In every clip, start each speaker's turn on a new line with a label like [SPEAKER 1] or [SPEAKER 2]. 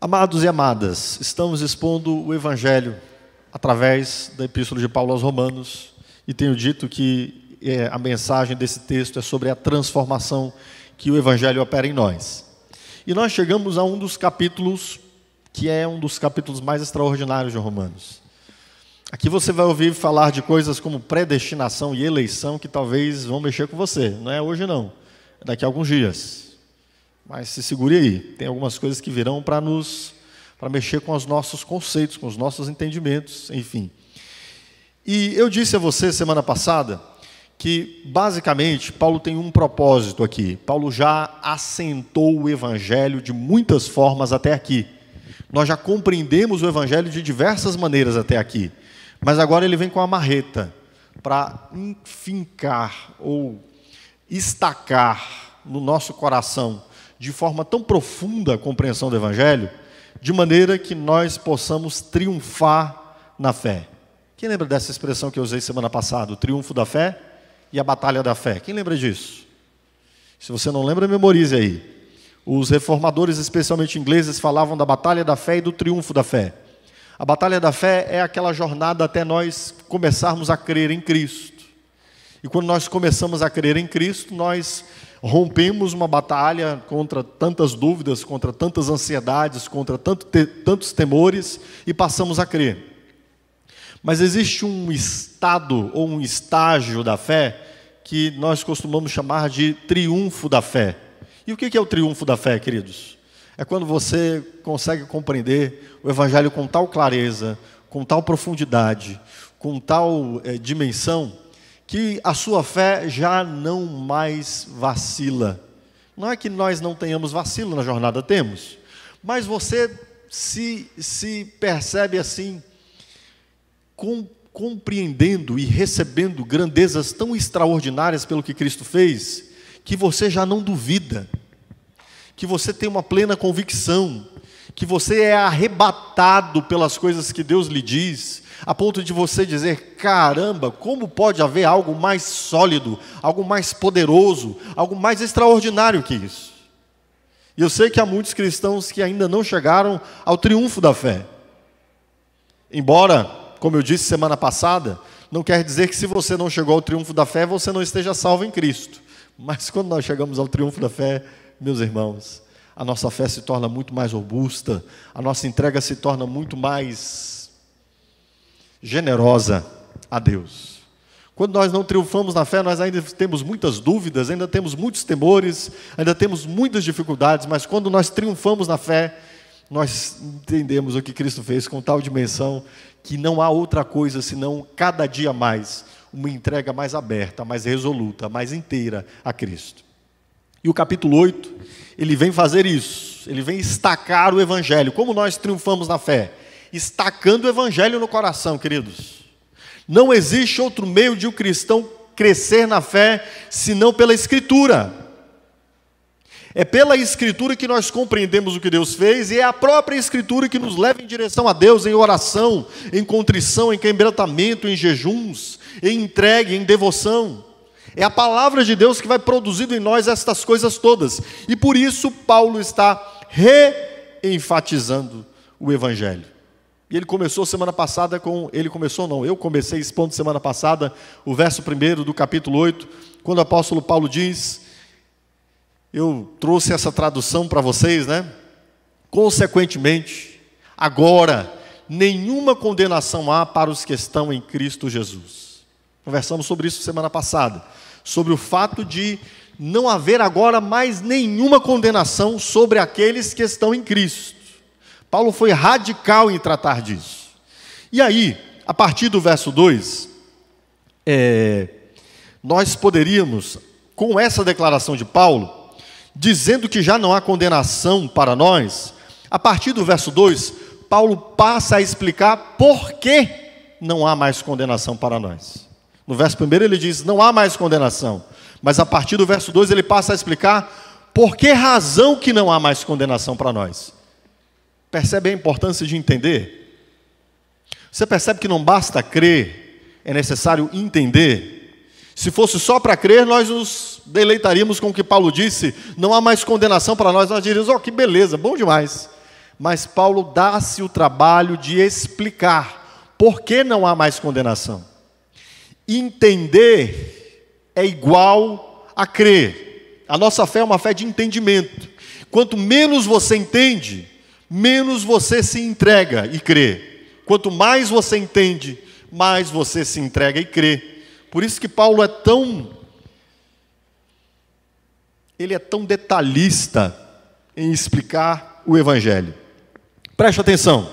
[SPEAKER 1] Amados e amadas, estamos expondo o Evangelho através da Epístola de Paulo aos Romanos e tenho dito que a mensagem desse texto é sobre a transformação que o Evangelho opera em nós. E nós chegamos a um dos capítulos que é um dos capítulos mais extraordinários de Romanos. Aqui você vai ouvir falar de coisas como predestinação e eleição que talvez vão mexer com você. Não é hoje não, é daqui a alguns dias. Mas se segure aí, tem algumas coisas que virão para mexer com os nossos conceitos, com os nossos entendimentos, enfim. E eu disse a você semana passada que, basicamente, Paulo tem um propósito aqui. Paulo já assentou o Evangelho de muitas formas até aqui. Nós já compreendemos o Evangelho de diversas maneiras até aqui. Mas agora ele vem com a marreta para enfincar ou estacar no nosso coração de forma tão profunda a compreensão do Evangelho, de maneira que nós possamos triunfar na fé. Quem lembra dessa expressão que eu usei semana passada? O triunfo da fé e a batalha da fé. Quem lembra disso? Se você não lembra, memorize aí. Os reformadores, especialmente ingleses, falavam da batalha da fé e do triunfo da fé. A batalha da fé é aquela jornada até nós começarmos a crer em Cristo. E quando nós começamos a crer em Cristo, nós rompemos uma batalha contra tantas dúvidas, contra tantas ansiedades, contra tantos temores e passamos a crer. Mas existe um estado ou um estágio da fé que nós costumamos chamar de triunfo da fé. E o que é o triunfo da fé, queridos? É quando você consegue compreender o Evangelho com tal clareza, com tal profundidade, com tal dimensão, que a sua fé já não mais vacila. Não é que nós não tenhamos vacilo na jornada, temos. Mas você se percebe assim, compreendendo e recebendo grandezas tão extraordinárias pelo que Cristo fez, que você já não duvida, que você tem uma plena convicção, que você é arrebatado pelas coisas que Deus lhe diz, a ponto de você dizer, caramba, como pode haver algo mais sólido, algo mais poderoso, algo mais extraordinário que isso? E eu sei que há muitos cristãos que ainda não chegaram ao triunfo da fé. Embora, como eu disse semana passada, não quer dizer que se você não chegou ao triunfo da fé, você não esteja salvo em Cristo. Mas quando nós chegamos ao triunfo da fé, meus irmãos, a nossa fé se torna muito mais robusta, a nossa entrega se torna muito mais generosa a Deus. Quando nós não triunfamos na fé, nós ainda temos muitas dúvidas, ainda temos muitos temores, ainda temos muitas dificuldades, mas quando nós triunfamos na fé, nós entendemos o que Cristo fez com tal dimensão, que não há outra coisa senão cada dia mais, uma entrega mais aberta, mais resoluta, mais inteira a Cristo. E o capítulo 8, ele vem fazer isso, ele vem estacar o Evangelho. Como nós triunfamos na fé? Estacando o Evangelho no coração, queridos. Não existe outro meio de um cristão crescer na fé, senão pela Escritura. É pela Escritura que nós compreendemos o que Deus fez, e é a própria Escritura que nos leva em direção a Deus, em oração, em contrição, em quebrantamento, em jejuns, em entrega, em devoção. É a palavra de Deus que vai produzindo em nós estas coisas todas. E por isso Paulo está reenfatizando o Evangelho. E ele começou semana passada eu comecei expondo semana passada o verso 1 do capítulo 8, quando o apóstolo Paulo diz, eu trouxe essa tradução para vocês, né? Consequentemente, agora, nenhuma condenação há para os que estão em Cristo Jesus. Conversamos sobre isso semana passada, sobre o fato de não haver agora mais nenhuma condenação sobre aqueles que estão em Cristo. Paulo foi radical em tratar disso. E aí, a partir do verso 2, nós poderíamos, com essa declaração de Paulo, dizendo que já não há condenação para nós, a partir do verso 2, Paulo passa a explicar por que não há mais condenação para nós. No verso 1 ele diz, não há mais condenação. Mas a partir do verso 2 ele passa a explicar por que razão que não há mais condenação para nós. Percebe a importância de entender? Você percebe que não basta crer, é necessário entender? Se fosse só para crer, nós nos deleitaríamos com o que Paulo disse, não há mais condenação para nós, nós diríamos, que beleza, bom demais. Mas Paulo dá-se o trabalho de explicar por que não há mais condenação. Entender é igual a crer. A nossa fé é uma fé de entendimento. Quanto menos você entende, menos você se entrega e crê. Quanto mais você entende, mais você se entrega e crê. Por isso que Paulo é tão detalhista em explicar o Evangelho. Preste atenção.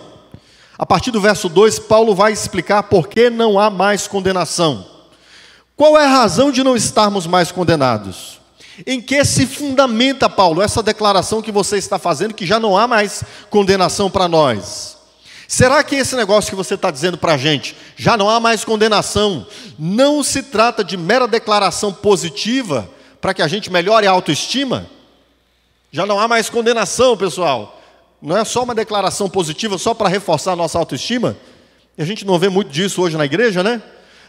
[SPEAKER 1] A partir do verso 2, Paulo vai explicar por que não há mais condenação. Qual é a razão de não estarmos mais condenados? Em que se fundamenta, Paulo, essa declaração que você está fazendo, que já não há mais condenação para nós? Será que esse negócio que você está dizendo para a gente, já não há mais condenação, não se trata de mera declaração positiva, para que a gente melhore a autoestima? Já não há mais condenação, pessoal. Não é só uma declaração positiva, só para reforçar a nossa autoestima? E a gente não vê muito disso hoje na igreja, né?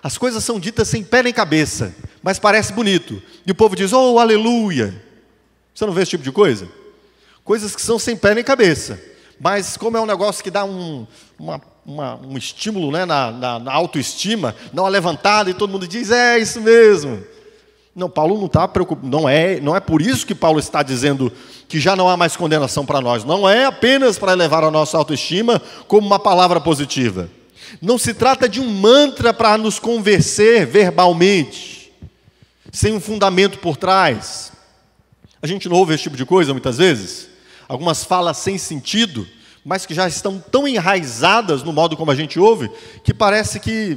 [SPEAKER 1] As coisas são ditas sem pé nem cabeça, mas parece bonito. E o povo diz, oh, aleluia. Você não vê esse tipo de coisa? Coisas que são sem pé nem cabeça. Mas como é um negócio que dá um estímulo, né, na autoestima, dá uma levantada e todo mundo diz, é isso mesmo. Não, Paulo não está preocupado, não é por isso que Paulo está dizendo que já não há mais condenação para nós. Não é apenas para elevar a nossa autoestima como uma palavra positiva. Não se trata de um mantra para nos convencer verbalmente, sem um fundamento por trás. A gente não ouve esse tipo de coisa muitas vezes? Algumas falas sem sentido, mas que já estão tão enraizadas no modo como a gente ouve, que parece que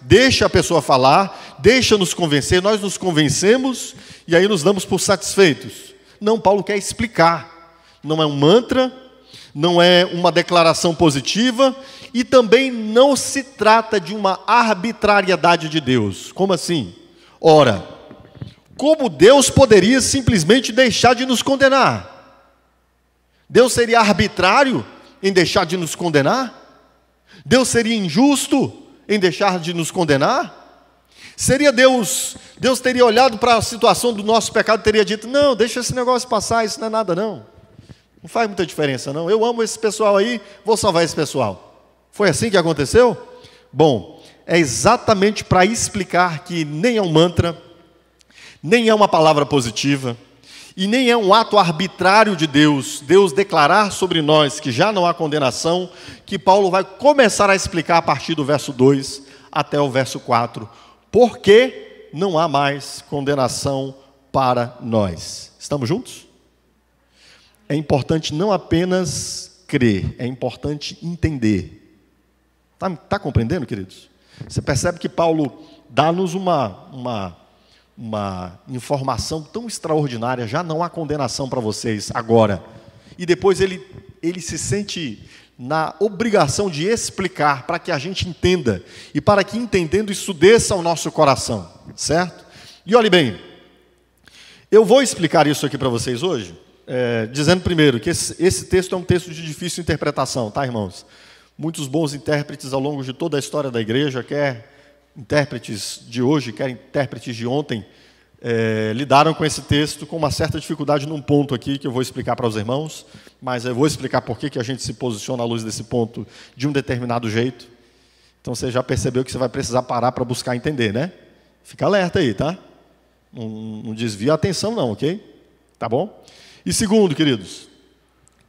[SPEAKER 1] deixa a pessoa falar, deixa nos convencer, nós nos convencemos e aí nos damos por satisfeitos. Não, Paulo quer explicar. Não é um mantra, não é uma declaração positiva e também não se trata de uma arbitrariedade de Deus. Como assim? Ora, como Deus poderia simplesmente deixar de nos condenar? Deus seria arbitrário em deixar de nos condenar? Deus seria injusto em deixar de nos condenar? Seria Deus teria olhado para a situação do nosso pecado e teria dito, não, deixa esse negócio passar, isso não é nada não. Não faz muita diferença não, eu amo esse pessoal aí, vou salvar esse pessoal. Foi assim que aconteceu? Bom, é exatamente para explicar que nem é um mantra, nem é uma palavra positiva, e nem é um ato arbitrário de Deus declarar sobre nós que já não há condenação, que Paulo vai começar a explicar a partir do verso 2 até o verso 4, por que não há mais condenação para nós. Estamos juntos? É importante não apenas crer, é importante entender. Está compreendendo, queridos? Você percebe que Paulo dá-nos uma informação tão extraordinária, já não há condenação para vocês agora. E depois ele se sente na obrigação de explicar para que a gente entenda, e para que entendendo isso desça ao nosso coração, certo? E olhe bem, eu vou explicar isso aqui para vocês hoje, dizendo primeiro que esse texto é um texto de difícil interpretação, tá, irmãos? Muitos bons intérpretes ao longo de toda a história da igreja, quer intérpretes de hoje, quer intérpretes de ontem, lidaram com esse texto com uma certa dificuldade num ponto aqui que eu vou explicar para os irmãos, mas eu vou explicar por que a gente se posiciona à luz desse ponto de um determinado jeito. Então você já percebeu que você vai precisar parar para buscar entender, né? Fica alerta aí, tá? Não desvia a atenção não, ok? Tá bom? E segundo, queridos,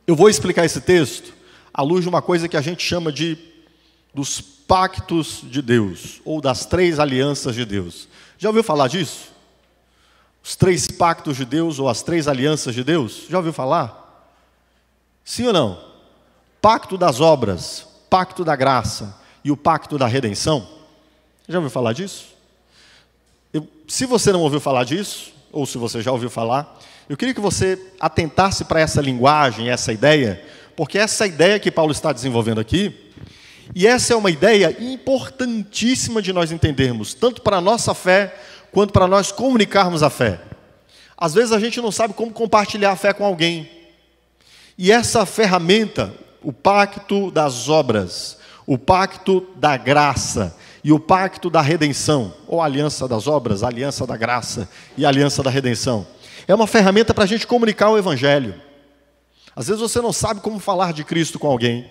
[SPEAKER 1] eu vou explicar esse texto à luz de uma coisa que a gente chama dos pactos de Deus, ou das 3 alianças de Deus. Já ouviu falar disso? Os 3 pactos de Deus, ou as 3 alianças de Deus? Já ouviu falar? Sim ou não? Pacto das obras, pacto da graça e o pacto da redenção. Já ouviu falar disso? Se você não ouviu falar disso, ou se você já ouviu falar, eu queria que você atentasse para essa linguagem, essa ideia, porque essa ideia que Paulo está desenvolvendo aqui, e essa é uma ideia importantíssima de nós entendermos, tanto para a nossa fé, quanto para nós comunicarmos a fé. Às vezes a gente não sabe como compartilhar a fé com alguém. E essa ferramenta, o pacto das obras, o pacto da graça e o pacto da redenção, ou aliança das obras, aliança da graça e aliança da redenção, é uma ferramenta para a gente comunicar o Evangelho. Às vezes você não sabe como falar de Cristo com alguém,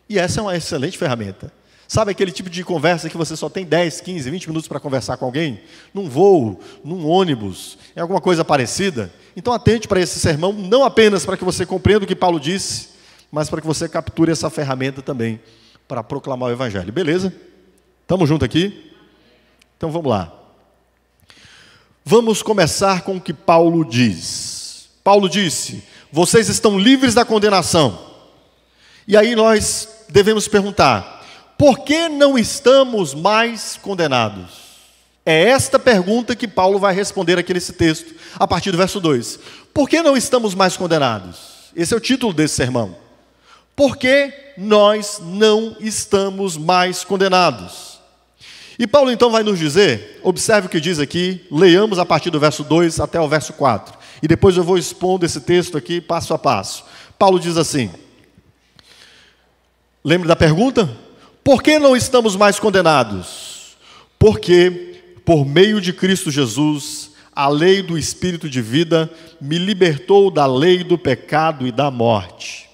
[SPEAKER 1] e essa é uma excelente ferramenta. Sabe aquele tipo de conversa que você só tem 10, 15, 20 minutos para conversar com alguém? Num voo, num ônibus, em alguma coisa parecida? Então atente para esse sermão, não apenas para que você compreenda o que Paulo disse, mas para que você capture essa ferramenta também para proclamar o Evangelho. Beleza? Estamos juntos aqui? Então vamos lá. Vamos começar com o que Paulo diz. Paulo disse: vocês estão livres da condenação. E aí nós devemos perguntar: por que não estamos mais condenados? É esta pergunta que Paulo vai responder aqui nesse texto, a partir do verso 2. Por que não estamos mais condenados? Esse é o título desse sermão. Por que nós não estamos mais condenados? E Paulo então vai nos dizer, observe o que diz aqui, leiamos a partir do verso 2 até o verso 4. E depois eu vou expondo esse texto aqui passo a passo. Paulo diz assim, lembra da pergunta? Por que não estamos mais condenados? Porque, por meio de Cristo Jesus, a lei do Espírito de vida me libertou da lei do pecado e da morte.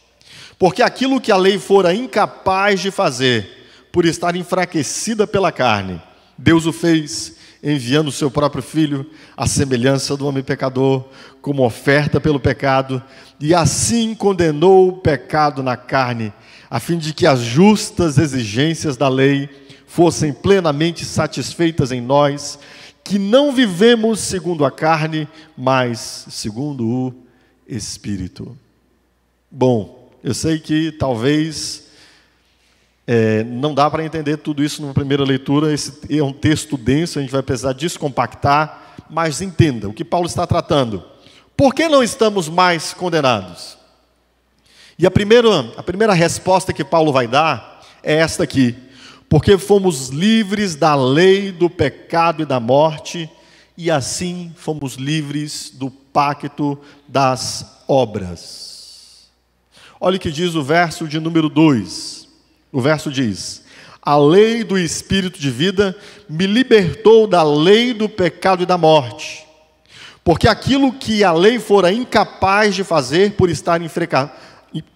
[SPEAKER 1] Porque aquilo que a lei fora incapaz de fazer, por estar enfraquecida pela carne, Deus o fez, enviando o seu próprio Filho, à semelhança do homem pecador, como oferta pelo pecado, e assim condenou o pecado na carne, a fim de que as justas exigências da lei fossem plenamente satisfeitas em nós, que não vivemos segundo a carne, mas segundo o Espírito. Bom, eu sei que talvez não dá para entender tudo isso numa primeira leitura, esse é um texto denso, a gente vai precisar descompactar, mas entenda o que Paulo está tratando. Por que não estamos mais condenados? E a primeira resposta que Paulo vai dar é esta aqui: porque fomos livres da lei do pecado e da morte, e assim fomos livres do pacto das obras. Olha o que diz o verso de número 2. O verso diz: a lei do Espírito de vida me libertou da lei do pecado e da morte, porque aquilo que a lei fora incapaz de fazer por estar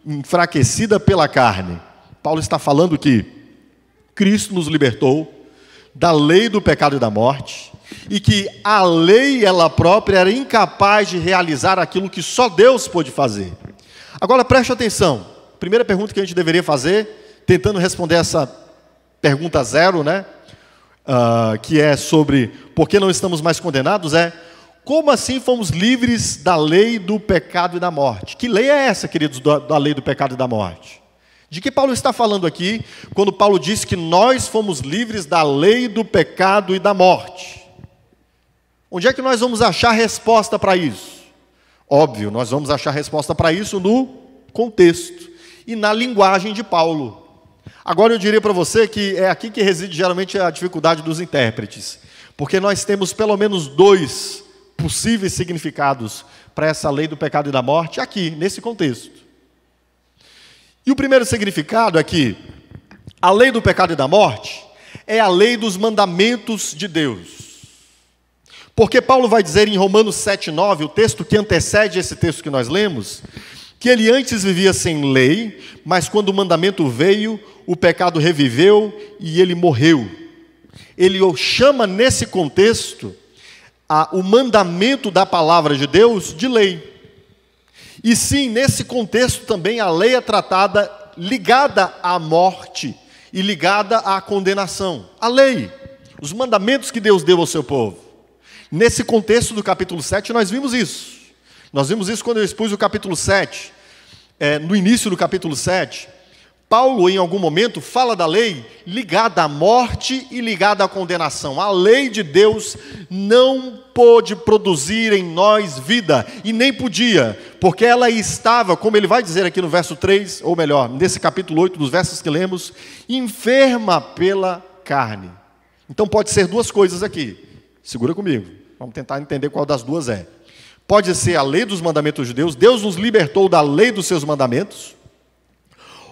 [SPEAKER 1] enfraquecida pela carne. Paulo está falando que Cristo nos libertou da lei do pecado e da morte, e que a lei ela própria era incapaz de realizar aquilo que só Deus pôde fazer. Agora preste atenção, primeira pergunta que a gente deveria fazer, tentando responder essa pergunta zero, né? Que é sobre por que não estamos mais condenados, como assim fomos livres da lei do pecado e da morte? Que lei é essa, queridos, da lei do pecado e da morte? De que Paulo está falando aqui, quando Paulo diz que nós fomos livres da lei do pecado e da morte? Onde é que nós vamos achar resposta para isso? Óbvio, nós vamos achar resposta para isso no contexto e na linguagem de Paulo. Agora eu diria para você que é aqui que reside geralmente a dificuldade dos intérpretes, porque nós temos pelo menos 2 possíveis significados para essa lei do pecado e da morte aqui, nesse contexto. E o primeiro significado é que a lei do pecado e da morte é a lei dos mandamentos de Deus. Porque Paulo vai dizer em Romanos 7:9, o texto que antecede esse texto que nós lemos, que ele antes vivia sem lei, mas quando o mandamento veio, o pecado reviveu e ele morreu. Ele o chama nesse contexto o mandamento da palavra de Deus de lei. E sim, nesse contexto também a lei é tratada ligada à morte e ligada à condenação. A lei, os mandamentos que Deus deu ao seu povo. Nesse contexto do capítulo 7 nós vimos isso. Nós vimos isso quando eu expus o capítulo 7. No início do capítulo 7, Paulo, em algum momento, fala da lei ligada à morte e ligada à condenação. A lei de Deus não pôde produzir em nós vida, e nem podia, porque ela estava, como ele vai dizer aqui no verso 3, ou melhor, nesse capítulo 8, dos versos que lemos, enferma pela carne. Então pode ser 2 coisas aqui. Segura comigo, vamos tentar entender qual das 2 é. pode ser a lei dos mandamentos de Deus, Deus nos libertou da lei dos seus mandamentos,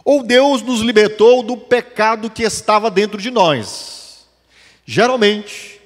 [SPEAKER 1] ou Deus nos libertou do pecado que estava dentro de nós. Geralmente,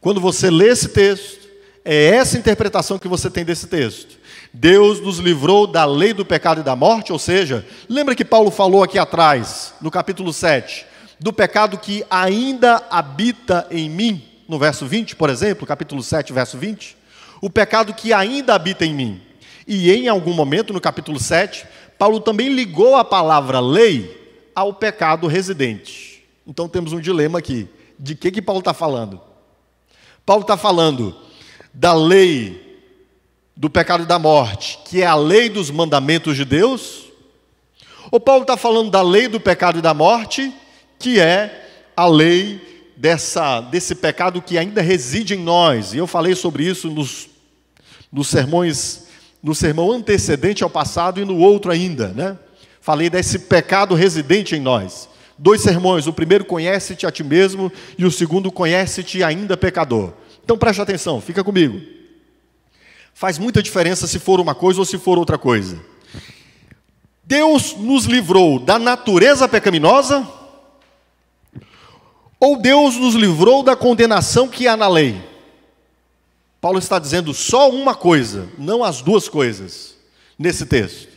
[SPEAKER 1] quando você lê esse texto, é essa interpretação que você tem desse texto. Deus nos livrou da lei do pecado e da morte, ou seja, lembra que Paulo falou aqui atrás, no capítulo 7, do pecado que ainda habita em mim, no verso 20, por exemplo, capítulo 7, verso 20, o pecado que ainda habita em mim. E em algum momento, no capítulo 7, Paulo também ligou a palavra lei ao pecado residente. Então temos um dilema aqui. De que Paulo está falando? Paulo está falando da lei do pecado e da morte, que é a lei dos mandamentos de Deus? Ou Paulo está falando da lei do pecado e da morte, que é a lei desse pecado que ainda reside em nós? E eu falei sobre isso nos sermões, no sermão antecedente ao passado e no outro ainda, né? Falei desse pecado residente em nós. 2 sermões, o primeiro, conhece-te a ti mesmo, e o segundo, conhece-te ainda pecador. Então preste atenção, fica comigo. Faz muita diferença se for uma coisa ou se for outra coisa. Deus nos livrou da natureza pecaminosa, ou Deus nos livrou da condenação que há na lei? Paulo está dizendo só uma coisa, não as duas coisas, nesse texto.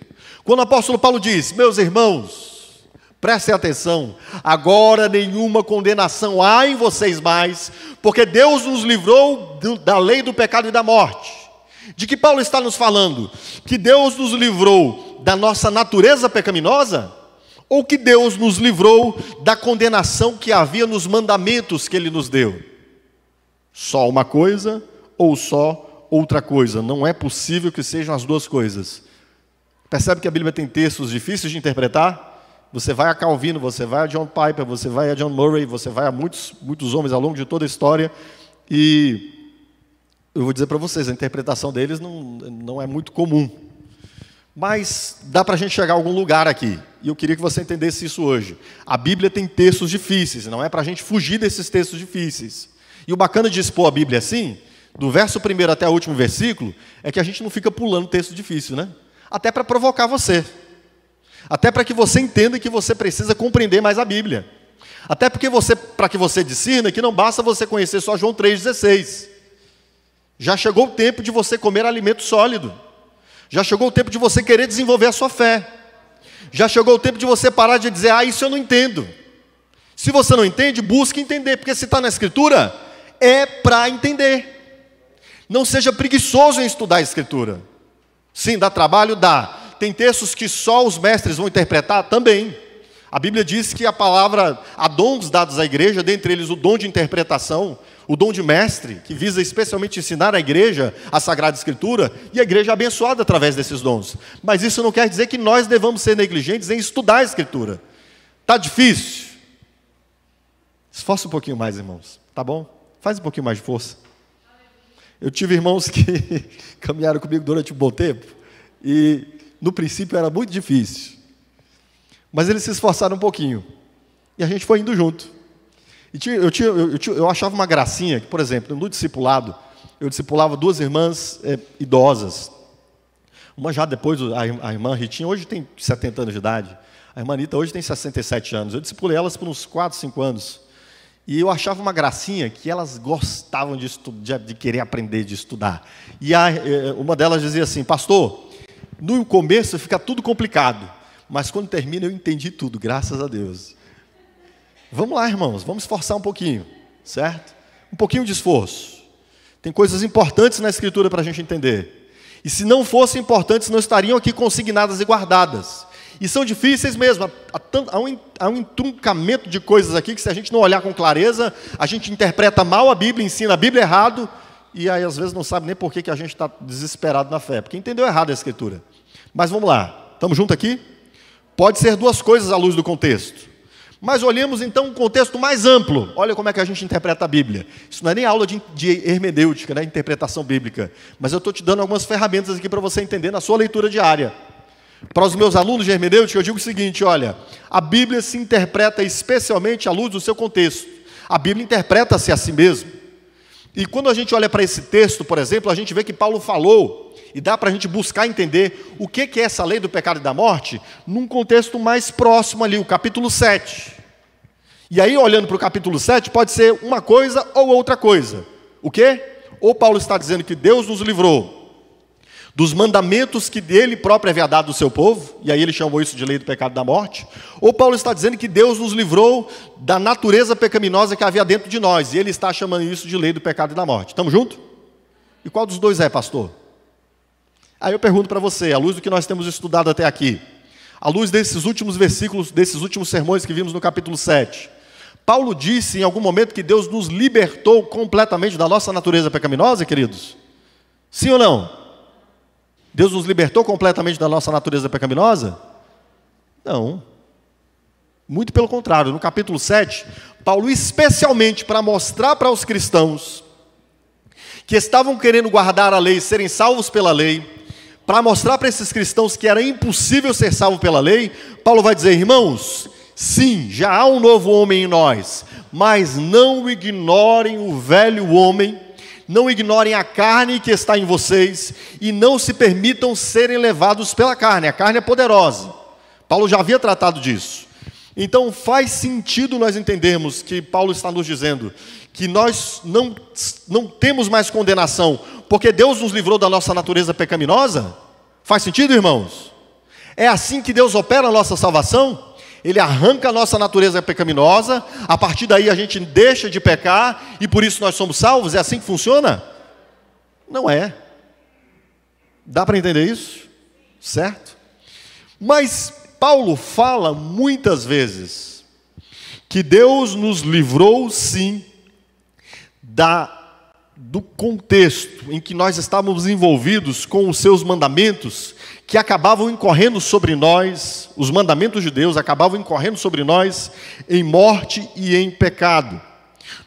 [SPEAKER 1] Quando o apóstolo Paulo diz: meus irmãos, prestem atenção, agora nenhuma condenação há em vocês mais, porque Deus nos livrou da lei do pecado e da morte. De que Paulo está nos falando? Que Deus nos livrou da nossa natureza pecaminosa? Ou que Deus nos livrou da condenação que havia nos mandamentos que Ele nos deu? Só uma coisa ou só outra coisa? Não é possível que sejam as duas coisas. Percebe que a Bíblia tem textos difíceis de interpretar? Você vai a Calvino, você vai a John Piper, você vai a John Murray, você vai a muitos homens ao longo de toda a história, e eu vou dizer para vocês, a interpretação deles não é muito comum. Mas dá para a gente chegar a algum lugar aqui. E eu queria que você entendesse isso hoje. A Bíblia tem textos difíceis, não é para a gente fugir desses textos difíceis. E o bacana de expor a Bíblia assim, do verso 1 até o último versículo, é que a gente não fica pulando texto difícil, né? Até para provocar você. Até para que você entenda que você precisa compreender mais a Bíblia. Até porque para que você discirna que não basta você conhecer só João 3,16. Já chegou o tempo de você comer alimento sólido. Já chegou o tempo de você querer desenvolver a sua fé. Já chegou o tempo de você parar de dizer: isso eu não entendo. Se você não entende, busque entender, porque se está na Escritura, é para entender. Não seja preguiçoso em estudar a Escritura. Sim, dá trabalho? Dá. Tem textos que só os mestres vão interpretar? Também. A Bíblia diz que há dons dados à igreja, dentre eles o dom de interpretação, o dom de mestre, que visa especialmente ensinar a igreja a Sagrada Escritura, e a igreja é abençoada através desses dons. Mas isso não quer dizer que nós devamos ser negligentes em estudar a Escritura. Está difícil? Esforça um pouquinho mais, irmãos, tá bom? Faz um pouquinho mais de força. Eu tive irmãos que caminharam comigo durante um bom tempo, e no princípio era muito difícil. Mas eles se esforçaram um pouquinho, e a gente foi indo junto. Eu achava uma gracinha, que, por exemplo, no discipulado, eu discipulava 2 irmãs idosas. Uma já depois, a irmã Ritinha, hoje tem 70 anos de idade. A irmã Anitta hoje tem 67 anos. Eu discipulei elas por uns 4, 5 anos. E eu achava uma gracinha que elas gostavam de querer aprender, de estudar. E uma delas dizia assim: pastor, no começo fica tudo complicado, mas quando termina eu entendi tudo, graças a Deus. Vamos lá, irmãos, vamos esforçar um pouquinho, certo? Um pouquinho de esforço. Tem coisas importantes na Escritura para a gente entender. E se não fossem importantes, não estariam aqui consignadas e guardadas. E são difíceis mesmo. Há um entroncamento de coisas aqui que, se a gente não olhar com clareza, a gente interpreta mal a Bíblia, ensina a Bíblia errado, e aí às vezes não sabe nem por que a gente está desesperado na fé, porque entendeu errado a Escritura. Mas vamos lá, estamos juntos aqui? Pode ser duas coisas à luz do contexto. Mas olhemos então um contexto mais amplo. Olha como é que a gente interpreta a Bíblia. Isso não é nem aula de hermenêutica, né? Interpretação bíblica. Mas eu estou te dando algumas ferramentas aqui para você entender na sua leitura diária. Para os meus alunos de hermenêutica, eu digo o seguinte: olha, a Bíblia se interpreta especialmente à luz do seu contexto. A Bíblia interpreta-se a si mesma. E quando a gente olha para esse texto, por exemplo, a gente vê que Paulo falou, e dá para a gente buscar entender o que é essa lei do pecado e da morte, num contexto mais próximo ali, o capítulo 7. E aí, olhando para o capítulo 7, pode ser uma coisa ou outra coisa. O quê? Ou Paulo está dizendo que Deus nos livrou dos mandamentos que dele próprio havia dado ao seu povo, e aí ele chamou isso de lei do pecado e da morte, ou Paulo está dizendo que Deus nos livrou da natureza pecaminosa que havia dentro de nós, e ele está chamando isso de lei do pecado e da morte. Estamos juntos? E qual dos dois é, pastor? Aí eu pergunto para você, à luz do que nós temos estudado até aqui, à luz desses últimos versículos, desses últimos sermões que vimos no capítulo 7, Paulo disse em algum momento que Deus nos libertou completamente da nossa natureza pecaminosa, queridos? Sim ou não? Deus nos libertou completamente da nossa natureza pecaminosa? Não. Muito pelo contrário. No capítulo 7, Paulo, especialmente para mostrar para os cristãos que estavam querendo guardar a lei, serem salvos pela lei, para mostrar para esses cristãos que era impossível ser salvo pela lei, Paulo vai dizer, irmãos, sim, já há um novo homem em nós, mas não ignorem o velho homem, não ignorem a carne que está em vocês e não se permitam serem levados pela carne. A carne é poderosa. Paulo já havia tratado disso. Então faz sentido nós entendermos que Paulo está nos dizendo que nós não temos mais condenação, porque Deus nos livrou da nossa natureza pecaminosa? Faz sentido, irmãos? É assim que Deus opera a nossa salvação? Ele arranca a nossa natureza pecaminosa, a partir daí a gente deixa de pecar, e por isso nós somos salvos? É assim que funciona? Não é. Dá para entender isso? Certo? Mas Paulo fala muitas vezes que Deus nos livrou sim do contexto em que nós estávamos envolvidos com os seus mandamentos, que acabavam incorrendo sobre nós, os mandamentos de Deus acabavam incorrendo sobre nós em morte e em pecado.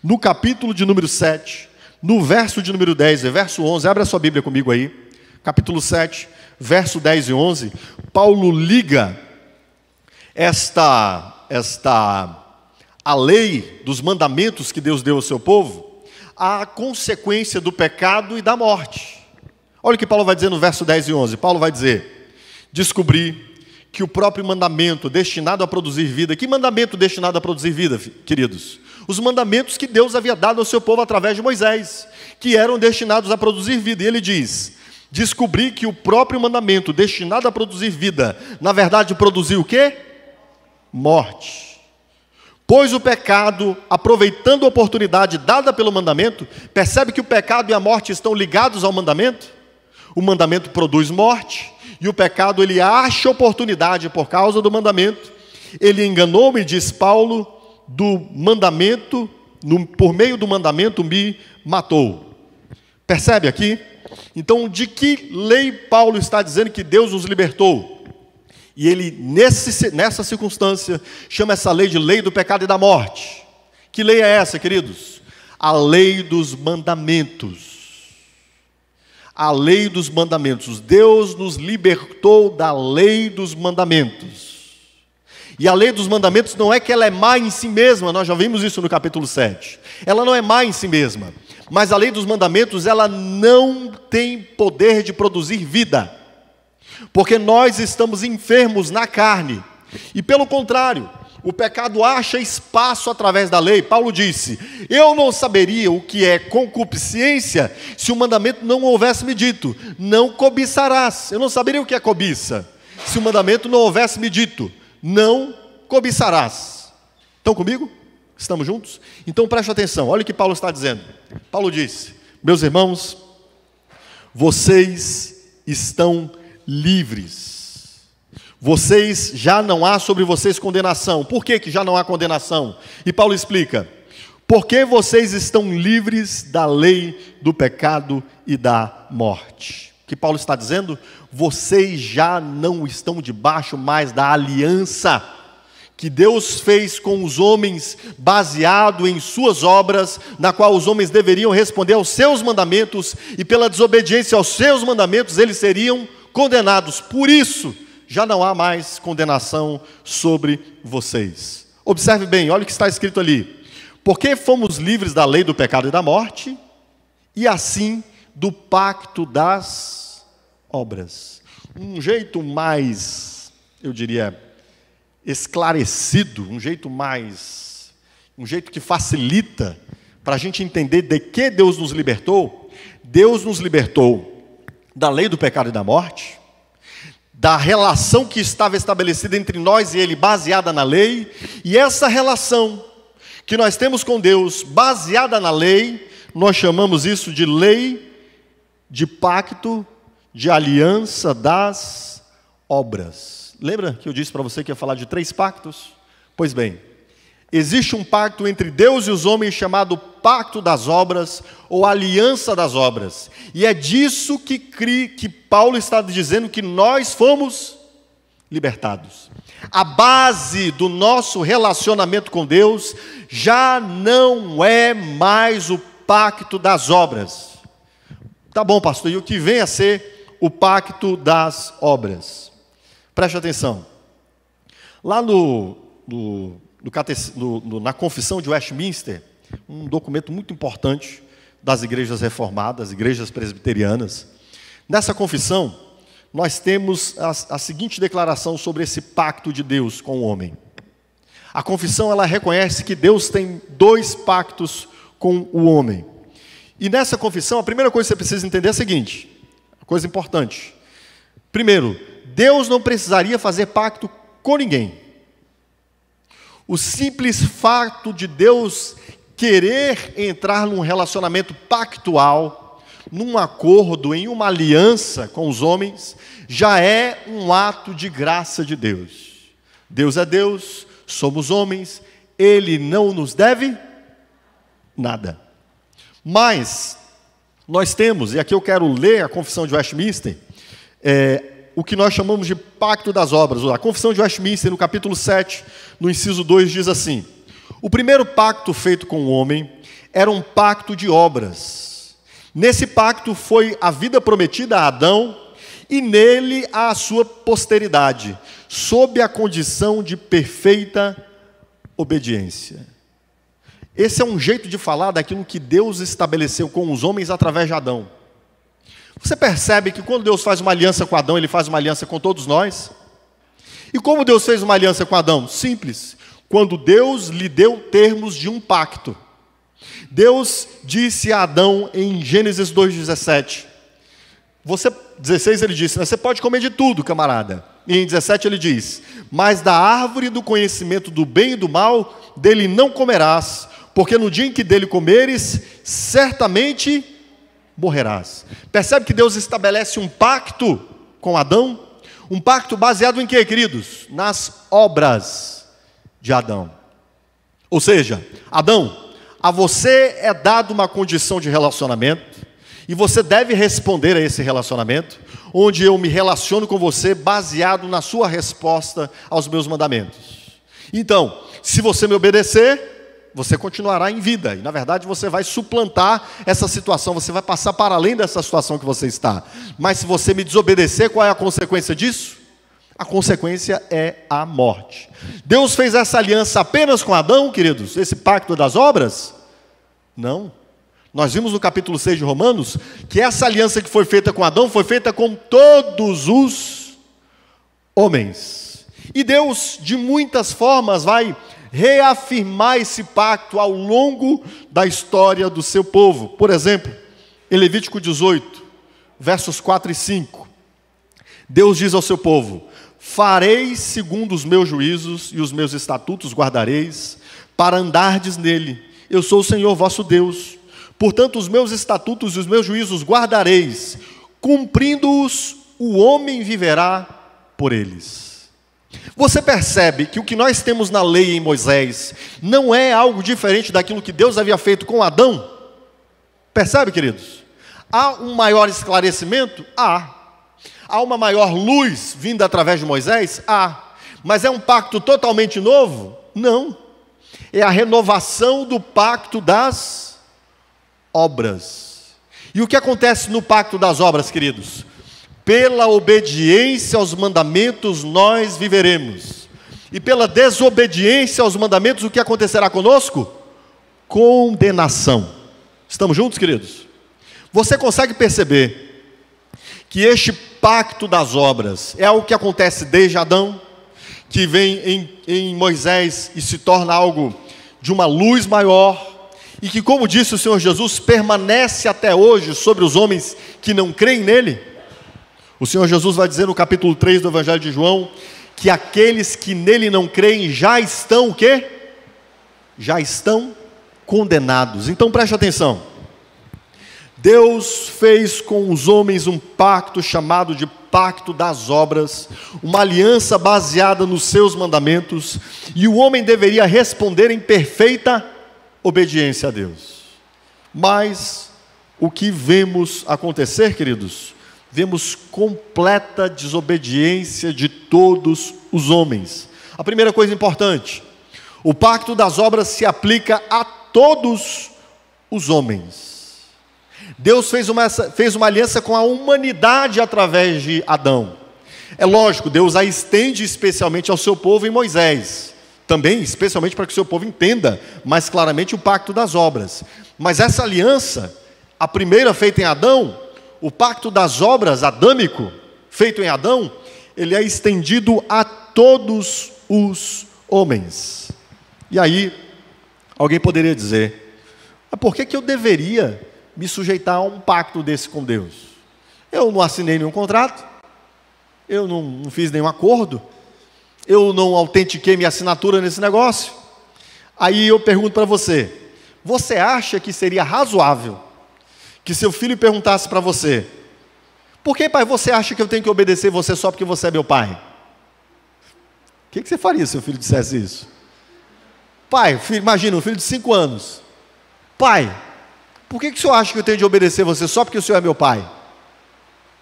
[SPEAKER 1] No capítulo de número 7, no verso de número 10 e verso 11, abre a sua Bíblia comigo aí, capítulo 7, verso 10 e 11, Paulo liga a lei dos mandamentos que Deus deu ao seu povo, a consequência do pecado e da morte. Olha o que Paulo vai dizer no verso 10 e 11. Paulo vai dizer, descobri que o próprio mandamento destinado a produzir vida, que mandamento destinado a produzir vida, queridos? Os mandamentos que Deus havia dado ao seu povo através de Moisés, que eram destinados a produzir vida. E ele diz, descobri que o próprio mandamento destinado a produzir vida, na verdade produziu o quê? Morte. Pois o pecado, aproveitando a oportunidade dada pelo mandamento, percebe que o pecado e a morte estão ligados ao mandamento? O mandamento produz morte, e o pecado ele acha oportunidade por causa do mandamento. Ele enganou-me, diz Paulo, do mandamento, por meio do mandamento me matou. Percebe aqui? Então, de que lei Paulo está dizendo que Deus nos libertou? E ele, nessa circunstância, chama essa lei de lei do pecado e da morte. Que lei é essa, queridos? A lei dos mandamentos. A lei dos mandamentos. Deus nos libertou da lei dos mandamentos. E a lei dos mandamentos não é que ela é má em si mesma, nós já vimos isso no capítulo 7. Ela não é má em si mesma. Mas a lei dos mandamentos, ela não tem poder de produzir vida. Porque nós estamos enfermos na carne. E pelo contrário, o pecado acha espaço através da lei. Paulo disse, eu não saberia o que é concupiscência se o mandamento não houvesse me dito, não cobiçarás. Eu não saberia o que é cobiça se o mandamento não houvesse me dito, não cobiçarás. Estão comigo? Estamos juntos? Então preste atenção, olha o que Paulo está dizendo. Paulo disse, meus irmãos, vocês estão livres. Vocês, já não há sobre vocês condenação. Por que já não há condenação? E Paulo explica, porque vocês estão livres da lei do pecado e da morte. O que Paulo está dizendo? Vocês já não estão debaixo mais da aliança que Deus fez com os homens, baseado em suas obras, na qual os homens deveriam responder aos seus mandamentos, e pela desobediência aos seus mandamentos, eles seriam condenados. Por isso, já não há mais condenação sobre vocês. Observe bem, olha o que está escrito ali. Porque fomos livres da lei do pecado e da morte, e assim do pacto das obras. Um jeito mais, eu diria, esclarecido, um jeito que facilita para a gente entender de que Deus nos libertou. Deus nos libertou da lei do pecado e da morte, da relação que estava estabelecida entre nós e Ele, baseada na lei, e essa relação que nós temos com Deus, baseada na lei, nós chamamos isso de lei de pacto, de aliança das obras. Lembra que eu disse para você que ia falar de 3 pactos? Pois bem, existe um pacto entre Deus e os homens chamado pacto das obras ou aliança das obras. E é disso que Paulo está dizendo que nós fomos libertados. A base do nosso relacionamento com Deus já não é mais o pacto das obras. Tá bom, pastor, e o que vem a ser o pacto das obras? Preste atenção. Lá na Confissão de Westminster, um documento muito importante das igrejas reformadas, igrejas presbiterianas. Nessa confissão, nós temos a seguinte declaração sobre esse pacto de Deus com o homem. A confissão, ela reconhece que Deus tem 2 pactos com o homem. E nessa confissão, a primeira coisa que você precisa entender é a seguinte, coisa importante. Primeiro, Deus não precisaria fazer pacto com ninguém. O simples fato de Deus querer entrar num relacionamento pactual, num acordo, em uma aliança com os homens, já é um ato de graça de Deus. Deus é Deus, somos homens, Ele não nos deve nada. Mas nós temos, e aqui eu quero ler a Confissão de Westminster, o que nós chamamos de pacto das obras. A Confissão de Westminster, no capítulo 7, no inciso 2, diz assim: o primeiro pacto feito com o homem era um pacto de obras. Nesse pacto foi a vida prometida a Adão e nele a sua posteridade, sob a condição de perfeita obediência. Esse é um jeito de falar daquilo que Deus estabeleceu com os homens através de Adão. Você percebe que quando Deus faz uma aliança com Adão, Ele faz uma aliança com todos nós? E como Deus fez uma aliança com Adão? Simples. Quando Deus lhe deu termos de um pacto. Deus disse a Adão em Gênesis 2,17. 16 ele disse, você pode comer de tudo, camarada. E em 17 ele diz, mas da árvore do conhecimento do bem e do mal, dele não comerás, porque no dia em que dele comeres, certamente morrerás. Percebe que Deus estabelece um pacto com Adão? Um pacto baseado em quê, queridos? Nas obras de Adão. Ou seja, Adão, a você é dado uma condição de relacionamento, e você deve responder a esse relacionamento, onde eu me relaciono com você baseado na sua resposta aos meus mandamentos. Então, se você me obedecer, você continuará em vida, e na verdade você vai suplantar essa situação, você vai passar para além dessa situação que você está. Mas se você me desobedecer, qual é a consequência disso? A consequência é a morte. Deus fez essa aliança apenas com Adão, queridos? Esse pacto das obras? Não. Nós vimos no capítulo 6 de Romanos, que essa aliança que foi feita com Adão, foi feita com todos os homens. E Deus, de muitas formas, vai reafirmar esse pacto ao longo da história do seu povo. Por exemplo, em Levítico 18, versos 4 e 5, Deus diz ao seu povo, fareis segundo os meus juízos e os meus estatutos guardareis, para andardes nele. Eu sou o Senhor vosso Deus. Portanto, os meus estatutos e os meus juízos guardareis, cumprindo-os, o homem viverá por eles. Você percebe que o que nós temos na lei em Moisés não é algo diferente daquilo que Deus havia feito com Adão? Percebe, queridos? Há um maior esclarecimento? Há. Há uma maior luz vinda através de Moisés? Há. Mas é um pacto totalmente novo? Não. É a renovação do pacto das obras. E o que acontece no pacto das obras, queridos? Pela obediência aos mandamentos nós viveremos. E pela desobediência aos mandamentos, o que acontecerá conosco? Condenação. Estamos juntos, queridos? Você consegue perceber que este pacto das obras é algo que acontece desde Adão, que vem em Moisés e se torna algo de uma luz maior, e que, como disse o Senhor Jesus, permanece até hoje sobre os homens que não creem nele? O Senhor Jesus vai dizer no capítulo 3 do Evangelho de João, que aqueles que nele não creem já estão o quê? Já estão condenados. Então preste atenção. Deus fez com os homens um pacto chamado de pacto das obras, uma aliança baseada nos seus mandamentos, e o homem deveria responder em perfeita obediência a Deus. Mas o que vemos acontecer, queridos? Vemos completa desobediência de todos os homens. A primeira coisa importante: o pacto das obras se aplica a todos os homens. Deus fez uma aliança com a humanidade através de Adão. É lógico, Deus a estende especialmente ao seu povo em Moisés, também especialmente para que o seu povo entenda mais claramente o pacto das obras. Mas essa aliança, a primeira feita em Adão, o pacto das obras adâmico, feito em Adão, ele é estendido a todos os homens. E aí, alguém poderia dizer: mas por que eu deveria me sujeitar a um pacto desse com Deus? Eu não assinei nenhum contrato, eu não fiz nenhum acordo, eu não autentiquei minha assinatura nesse negócio. Aí eu pergunto para você: você acha que seria razoável que seu filho perguntasse para você: por que, pai, você acha que eu tenho que obedecer você só porque você é meu pai? O que você faria se seu filho dissesse isso? Pai, imagina, um filho de 5 anos. Pai, por que o senhor acha que eu tenho de obedecer você só porque o senhor é meu pai?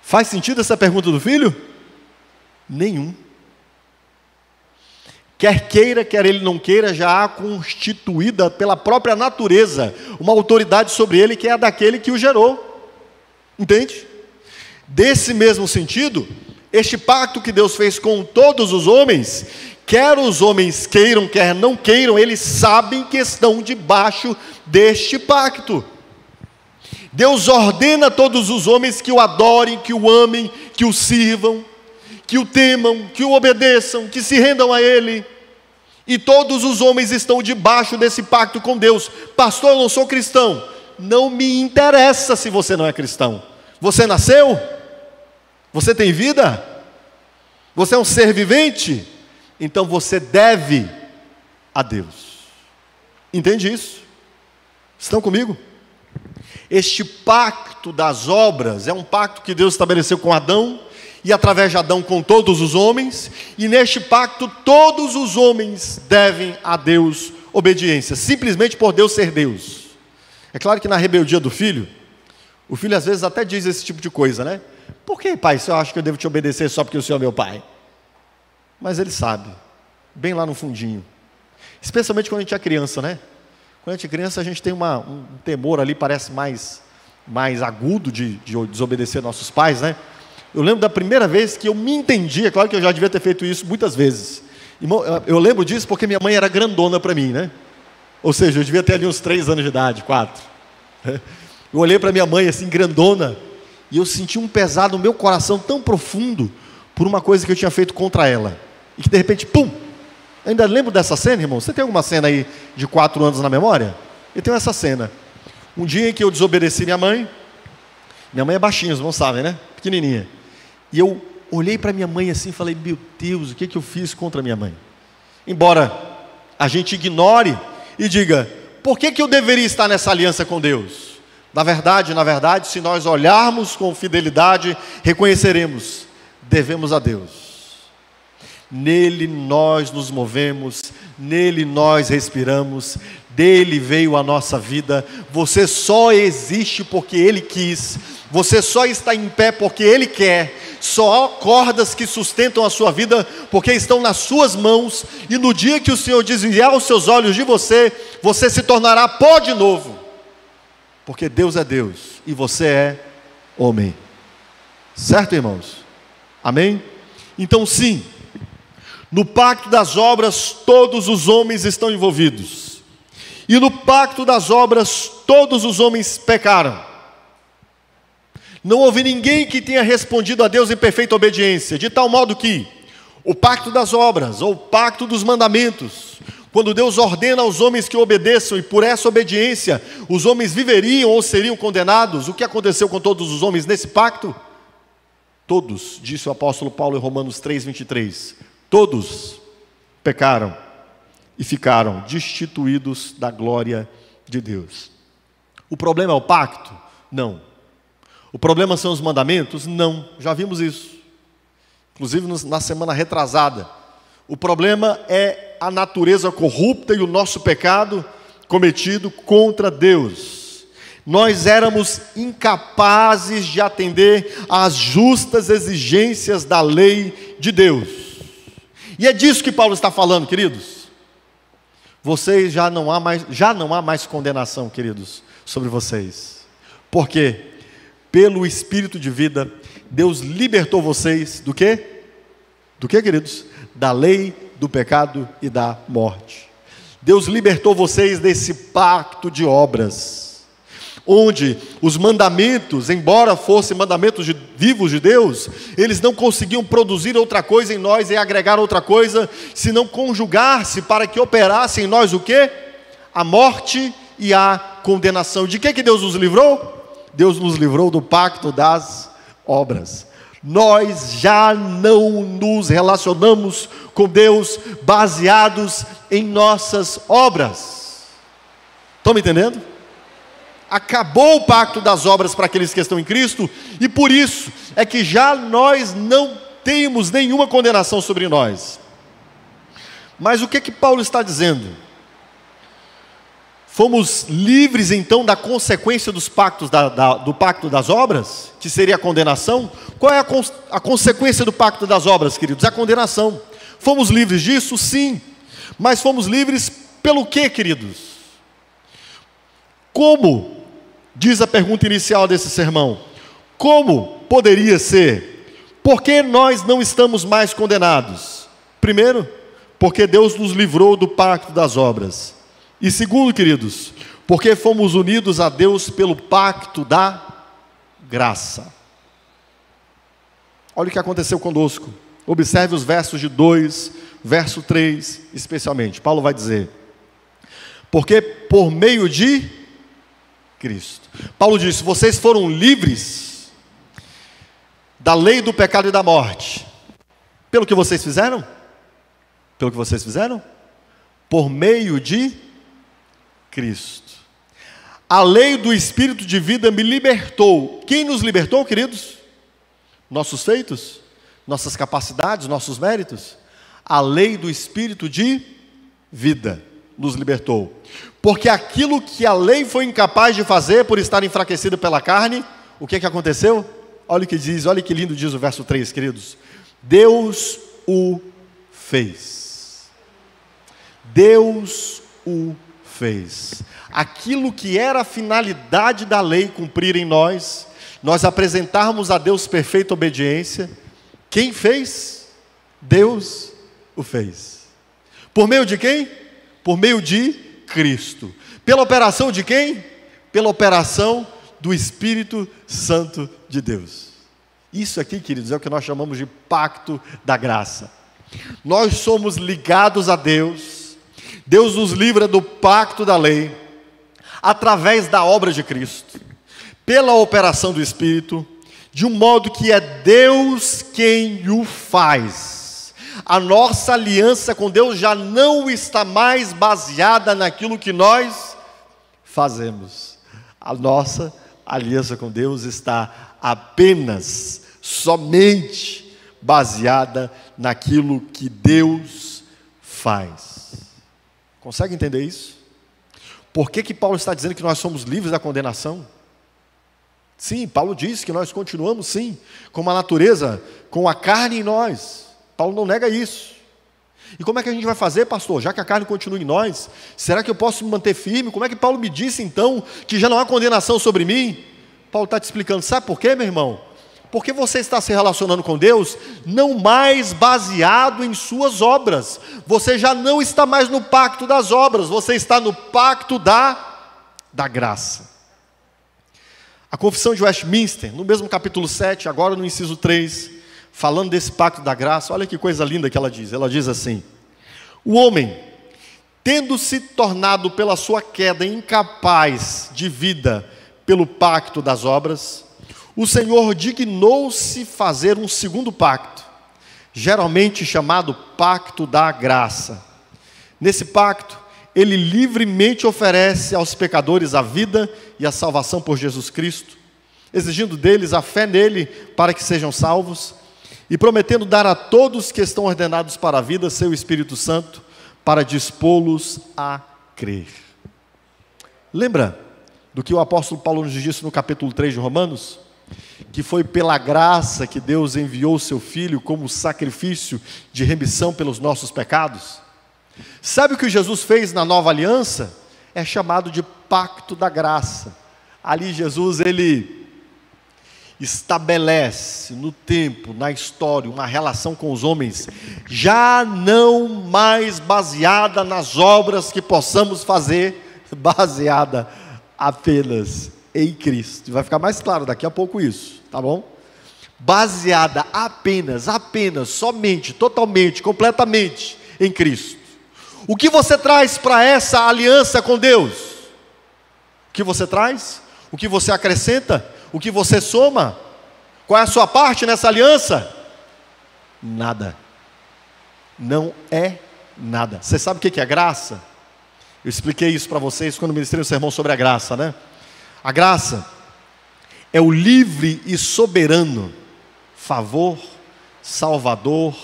[SPEAKER 1] Faz sentido essa pergunta do filho? Nenhum. Quer queira, quer ele não queira, já há constituída pela própria natureza uma autoridade sobre ele, que é a daquele que o gerou. Entende? Desse mesmo sentido, este pacto que Deus fez com todos os homens, quer os homens queiram, quer não queiram, eles sabem que estão debaixo deste pacto. Deus ordena a todos os homens que o adorem, que o amem, que o sirvam, que o temam, que o obedeçam, que se rendam a Ele. E todos os homens estão debaixo desse pacto com Deus. Pastor, eu não sou cristão. Não me interessa se você não é cristão. Você nasceu? Você tem vida? Você é um ser vivente? Então você deve a Deus. Entende isso? Estão comigo? Este pacto das obras é um pacto que Deus estabeleceu com Adão, e através de Adão com todos os homens, e neste pacto todos os homens devem a Deus obediência, simplesmente por Deus ser Deus. É claro que na rebeldia do filho, o filho às vezes até diz esse tipo de coisa, né? Por que, pai, se eu acho que eu devo te obedecer só porque o senhor é meu pai? Mas ele sabe, bem lá no fundinho, especialmente quando a gente é criança, né? Quando a gente é criança, a gente tem um temor ali, parece mais agudo de desobedecer nossos pais, né? Eu lembro da primeira vez que eu me entendi, é claro que eu já devia ter feito isso muitas vezes. Eu lembro disso porque minha mãe era grandona para mim, né? Ou seja, eu devia ter ali uns 3 anos de idade, 4. Eu olhei para minha mãe assim, grandona, e eu senti um pesado no meu coração tão profundo por uma coisa que eu tinha feito contra ela. E que de repente, pum! Eu ainda lembro dessa cena, irmão? Você tem alguma cena aí de 4 anos na memória? Eu tenho essa cena. Um dia em que eu desobedeci minha mãe é baixinha, os irmãos sabem, né? Pequenininha. E eu olhei para minha mãe assim e falei: meu Deus, o que eu fiz contra minha mãe? Embora a gente ignore e diga: por que eu deveria estar nessa aliança com Deus? Na verdade, se nós olharmos com fidelidade, reconheceremos: devemos a Deus. Nele nós nos movemos, nele nós respiramos, dele veio a nossa vida. Você só existe porque Ele quis, você só está em pé porque Ele quer. Só há cordas que sustentam a sua vida porque estão nas suas mãos, e no dia que o Senhor desviar os seus olhos de você, você se tornará pó de novo, porque Deus é Deus e você é homem. Certo, irmãos? Amém? Então sim, no pacto das obras todos os homens estão envolvidos, e no pacto das obras todos os homens pecaram. Não houve ninguém que tenha respondido a Deus em perfeita obediência, de tal modo que o pacto das obras, ou o pacto dos mandamentos, quando Deus ordena aos homens que obedeçam, e por essa obediência os homens viveriam ou seriam condenados, o que aconteceu com todos os homens nesse pacto? Todos, disse o apóstolo Paulo em Romanos 3:23, todos pecaram e ficaram destituídos da glória de Deus. O problema é o pacto? Não. O problema são os mandamentos? Não, já vimos isso. Inclusive na semana retrasada. O problema é a natureza corrupta e o nosso pecado cometido contra Deus. Nós éramos incapazes de atender às justas exigências da lei de Deus. E é disso que Paulo está falando, queridos. Vocês já não há mais condenação, queridos, sobre vocês. Por quê? Pelo Espírito de vida, Deus libertou vocês do quê? Do quê, queridos? Da lei, do pecado e da morte. Deus libertou vocês desse pacto de obras, onde os mandamentos, embora fossem mandamentos vivos de Deus, eles não conseguiam produzir outra coisa em nós e agregar outra coisa, senão conjugar-se para que operasse em nós o quê? A morte e a condenação. De que Deus nos livrou? Deus nos livrou do pacto das obras. Nós já não nos relacionamos com Deus baseados em nossas obras. Estão me entendendo? Acabou o pacto das obras para aqueles que estão em Cristo, e por isso é que já nós não temos nenhuma condenação sobre nós. Mas o que Paulo está dizendo? Fomos livres então da consequência dos pactos, do pacto das obras, que seria a condenação. Qual é a consequência do pacto das obras, queridos? A condenação. Fomos livres disso? Sim. Mas fomos livres pelo quê, queridos? Como? Diz a pergunta inicial desse sermão. Como poderia ser? Por que nós não estamos mais condenados? Primeiro, porque Deus nos livrou do pacto das obras. E segundo, queridos, porque fomos unidos a Deus pelo pacto da graça. Olha o que aconteceu conosco. Observe os versos de 2, verso 3, especialmente. Paulo vai dizer: porque por meio de Cristo. Paulo disse: vocês foram livres da lei do pecado e da morte. Pelo que vocês fizeram? Pelo que vocês fizeram? Por meio de Cristo. A lei do Espírito de vida me libertou. Quem nos libertou, queridos? Nossos feitos? Nossas capacidades? Nossos méritos? A lei do Espírito de vida nos libertou. Porque aquilo que a lei foi incapaz de fazer por estar enfraquecido pela carne, o que aconteceu? Olha o que diz, olha que lindo diz o verso 3, queridos. Deus o fez. Deus o fez. Aquilo que era a finalidade da lei cumprir em nós, nós apresentarmos a Deus perfeita obediência. Quem fez? Deus o fez. Por meio de quem? Por meio de Cristo. Pela operação de quem? Pela operação do Espírito Santo de Deus. Isso aqui, queridos, é o que nós chamamos de pacto da graça. Nós somos ligados a Deus. Deus nos livra do pacto da lei, através da obra de Cristo, pela operação do Espírito, de um modo que é Deus quem o faz. A nossa aliança com Deus já não está mais baseada naquilo que nós fazemos. A nossa aliança com Deus está apenas, somente baseada naquilo que Deus faz. Consegue entender isso? Por que Paulo está dizendo que nós somos livres da condenação? Sim, Paulo diz que nós continuamos, sim, com a natureza, com a carne em nós. Paulo não nega isso. E como é que a gente vai fazer, pastor? Já que a carne continua em nós, será que eu posso me manter firme? Como é que Paulo me disse, então, que já não há condenação sobre mim? Paulo está te explicando, sabe por quê, meu irmão? Porque você está se relacionando com Deus não mais baseado em suas obras. Você já não está mais no pacto das obras, você está no pacto da graça. A Confissão de Westminster, no mesmo capítulo 7, agora no inciso 3, falando desse pacto da graça, olha que coisa linda que ela diz. Ela diz assim: o homem, tendo se tornado pela sua queda incapaz de vida pelo pacto das obras, o Senhor dignou-se fazer um segundo pacto, geralmente chamado pacto da graça. Nesse pacto, ele livremente oferece aos pecadores a vida e a salvação por Jesus Cristo, exigindo deles a fé nele para que sejam salvos, e prometendo dar a todos que estão ordenados para a vida seu Espírito Santo, para dispô-los a crer. Lembra do que o apóstolo Paulo nos disse no capítulo 3 de Romanos? Que foi pela graça que Deus enviou o seu Filho como sacrifício de remissão pelos nossos pecados. Sabe o que Jesus fez na nova aliança? É chamado de pacto da graça. Ali Jesus, ele estabelece no tempo, na história, uma relação com os homens, já não mais baseada nas obras que possamos fazer, baseada apenas em Cristo. Vai ficar mais claro daqui a pouco isso, tá bom? Baseada apenas, somente, totalmente, completamente em Cristo. O que você traz para essa aliança com Deus? O que você traz? O que você acrescenta? O que você soma? Qual é a sua parte nessa aliança? Nada. Não é nada. Você sabe o que é graça? Eu expliquei isso para vocês quando ministrei um sermão sobre a graça, né? A graça é o livre e soberano favor salvador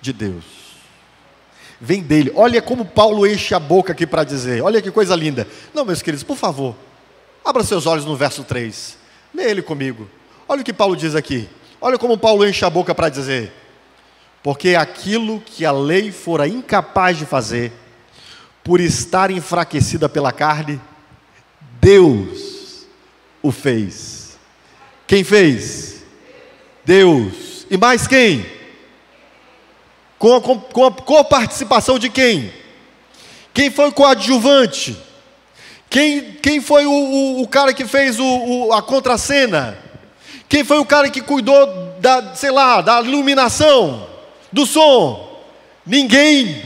[SPEAKER 1] de Deus. Vem dele. Olha como Paulo enche a boca aqui para dizer. Olha que coisa linda. Não, meus queridos, por favor, abra seus olhos no verso 3. Lê ele comigo. Olha o que Paulo diz aqui. Olha como Paulo enche a boca para dizer: porque aquilo que a lei fora incapaz de fazer, por estar enfraquecida pela carne, Deus o fez. Quem fez? Deus. E mais quem? Com a coparticipação de quem? Quem foi o coadjuvante? Quem foi o cara que fez a contracena? Quem foi o cara que cuidou da iluminação, do som? Ninguém.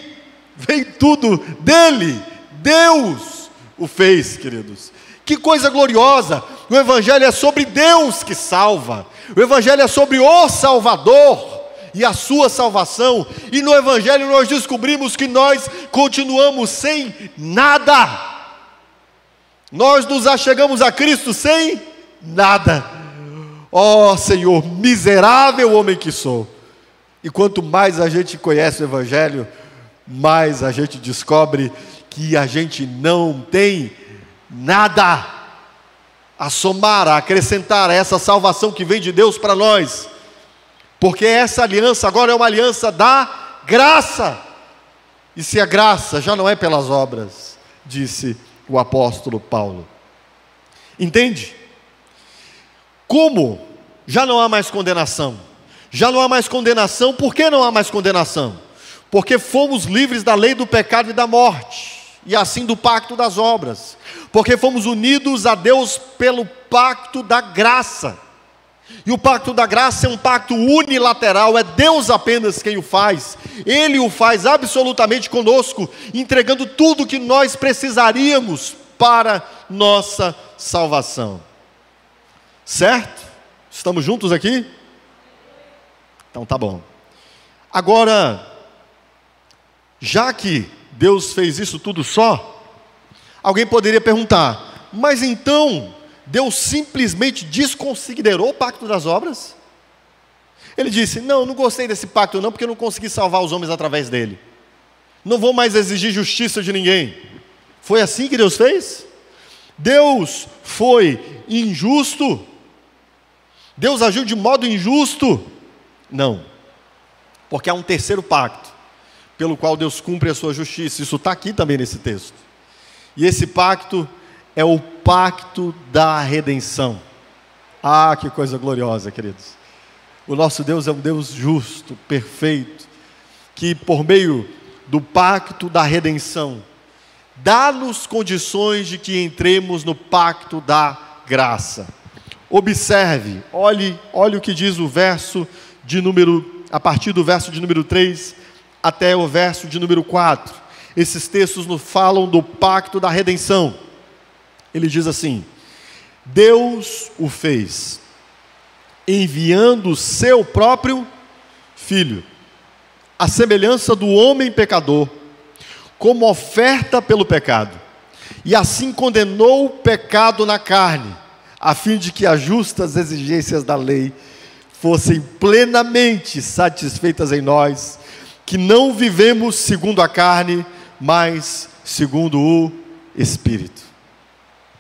[SPEAKER 1] Veio tudo dele. Deus o fez, queridos. Que coisa gloriosa. O Evangelho é sobre Deus que salva. O Evangelho é sobre o Salvador e a sua salvação. E no Evangelho nós descobrimos que nós continuamos sem nada. Nós nos achegamos a Cristo sem nada. Ó Senhor, miserável homem que sou. E quanto mais a gente conhece o Evangelho, mais a gente descobre que a gente não tem nada a somar, a acrescentar a essa salvação que vem de Deus para nós. Porque essa aliança agora é uma aliança da graça. E se a graça já não é pelas obras, disse o apóstolo Paulo. Entende? Como já não há mais condenação? Já não há mais condenação. Por que não há mais condenação? Porque fomos livres da lei do pecado e da morte, e assim do pacto das obras. Porque fomos unidos a Deus pelo pacto da graça. E o pacto da graça é um pacto unilateral, é Deus apenas quem o faz. Ele o faz absolutamente conosco, entregando tudo que nós precisaríamos para nossa salvação. Certo? Estamos juntos aqui? Então tá bom. Agora, já que Deus fez isso tudo só, alguém poderia perguntar: mas então Deus simplesmente desconsiderou o pacto das obras? Ele disse: não gostei desse pacto não, porque eu não consegui salvar os homens através dele. Não vou mais exigir justiça de ninguém. Foi assim que Deus fez? Deus foi injusto? Deus agiu de modo injusto? Não. Porque há um terceiro pacto, pelo qual Deus cumpre a sua justiça. Isso está aqui também nesse texto. E esse pacto é o pacto da redenção. Ah, que coisa gloriosa, queridos. O nosso Deus é um Deus justo, perfeito, que por meio do pacto da redenção, dá-nos condições de que entremos no pacto da graça. Observe, olhe o que diz o verso de número, a partir do verso de número 3 até o verso de número 4. Esses textos nos falam do pacto da redenção. Ele diz assim: Deus o fez, enviando o seu próprio Filho, à semelhança do homem pecador, como oferta pelo pecado, e assim condenou o pecado na carne, a fim de que as justas exigências da lei fossem plenamente satisfeitas em nós, que não vivemos segundo a carne, mas segundo o Espírito.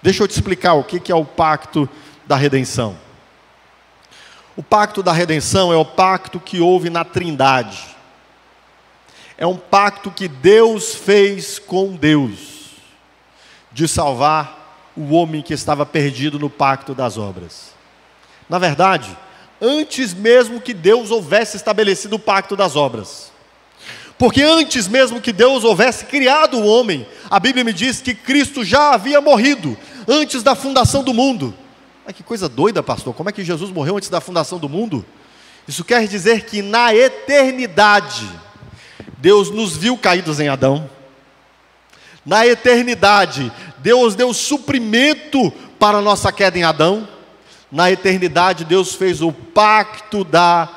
[SPEAKER 1] Deixa eu te explicar o que é o pacto da redenção. O pacto da redenção é o pacto que houve na Trindade. É um pacto que Deus fez com Deus, de salvar o homem que estava perdido no pacto das obras. Na verdade, antes mesmo que Deus houvesse estabelecido o pacto das obras. Porque antes mesmo que Deus houvesse criado o homem, a Bíblia me diz que Cristo já havia morrido antes da fundação do mundo. Ai, que coisa doida, pastor, como é que Jesus morreu antes da fundação do mundo? Isso quer dizer que na eternidade, Deus nos viu caídos em Adão. Na eternidade, Deus deu suprimento para a nossa queda em Adão. Na eternidade, Deus fez o pacto da